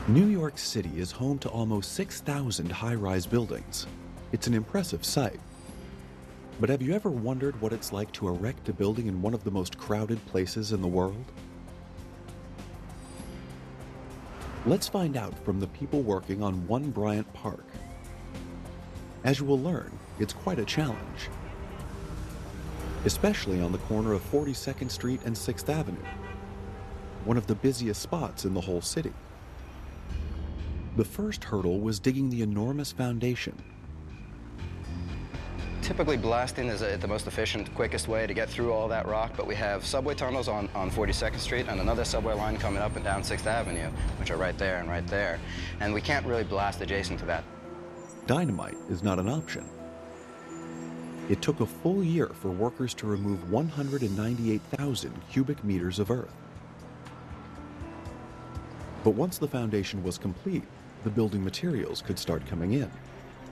New York City is home to almost 6,000 high-rise buildings. It's an impressive sight. But have you ever wondered what it's like to erect a building in one of the most crowded places in the world? Let's find out from the people working on One Bryant Park. As you will learn, it's quite a challenge, especially on the corner of 42nd Street and 6th Avenue, one of the busiest spots in the whole city. The first hurdle was digging the enormous foundation. Typically, blasting is the most efficient, quickest way to get through all that rock, but we have subway tunnels on 42nd Street and another subway line coming up and down 6th Avenue, which are right there and right there. And we can't really blast adjacent to that. Dynamite is not an option. It took a full year for workers to remove 198,000 cubic meters of earth. But once the foundation was complete, the building materials could start coming in.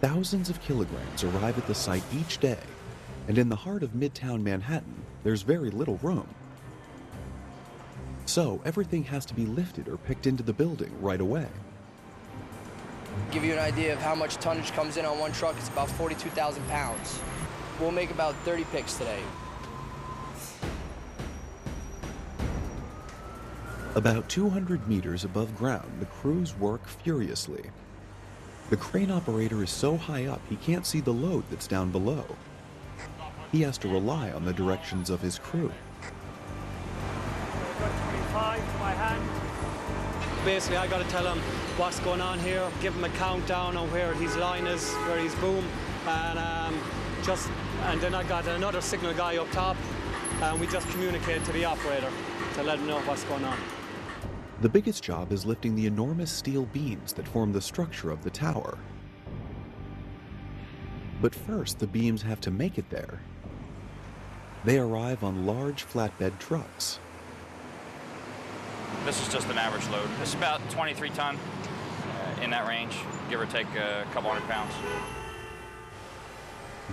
Thousands of kilograms arrive at the site each day, and in the heart of Midtown Manhattan, there's very little room. So everything has to be lifted or picked into the building right away. Give you an idea of how much tonnage comes in on one truck, it's about 42,000 pounds. We'll make about 30 picks today. About 200 meters above ground, the crews work furiously. The crane operator is so high up he can't see the load that's down below. He has to rely on the directions of his crew. 25 to my hand. Basically, I got to tell him what's going on here, give him a countdown on where his line is, where his boom, and then I got another signal guy up top, and we just communicate to the operator to let him know what's going on. The biggest job is lifting the enormous steel beams that form the structure of the tower. But first, the beams have to make it there. They arrive on large flatbed trucks. This is just an average load. It's about 23 ton, in that range, give or take a couple hundred pounds.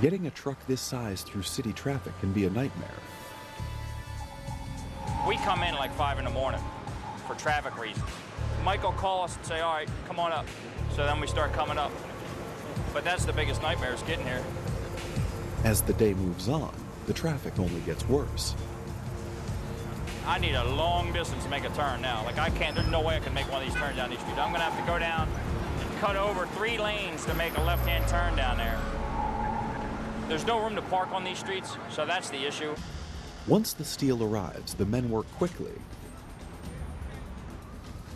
Getting a truck this size through city traffic can be a nightmare. We come in like 5 in the morning for traffic reasons. Mike will call us and say, all right, come on up. So then we start coming up. But that's the biggest nightmare is getting here. As the day moves on, the traffic only gets worse. I need a long distance to make a turn now. Like there's no way I can make one of these turns down these streets. I'm gonna have to go down and cut over 3 lanes to make a left-hand turn down there. There's no room to park on these streets, so that's the issue. Once the steel arrives, the men work quickly.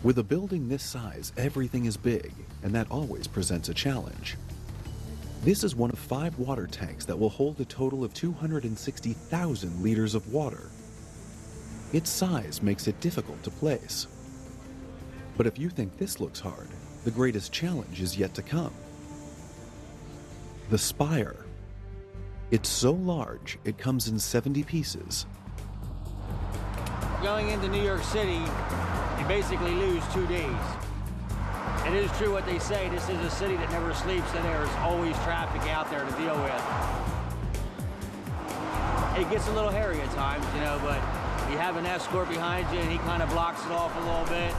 With a building this size, everything is big, and that always presents a challenge. This is one of 5 water tanks that will hold a total of 260,000 liters of water. Its size makes it difficult to place. But if you think this looks hard, the greatest challenge is yet to come. The spire. It's so large, it comes in 70 pieces. Going into New York City, you basically lose 2 days. It is true what they say, this is a city that never sleeps, and there's always traffic out there to deal with. It gets a little hairy at times, but you have an escort behind you and he kind of blocks it off a little bit.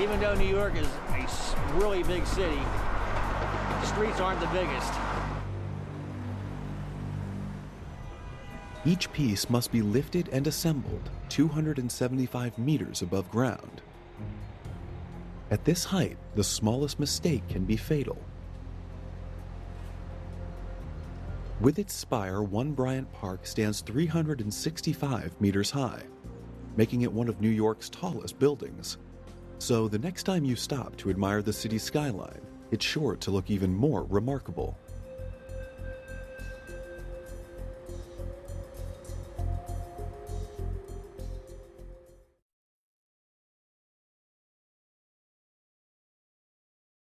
Even though New York is a really big city, the streets aren't the biggest. Each piece must be lifted and assembled 275 meters above ground. At this height, the smallest mistake can be fatal. With its spire, One Bryant Park stands 365 meters high, making it one of New York's tallest buildings. So the next time you stop to admire the city's skyline, it's sure to look even more remarkable.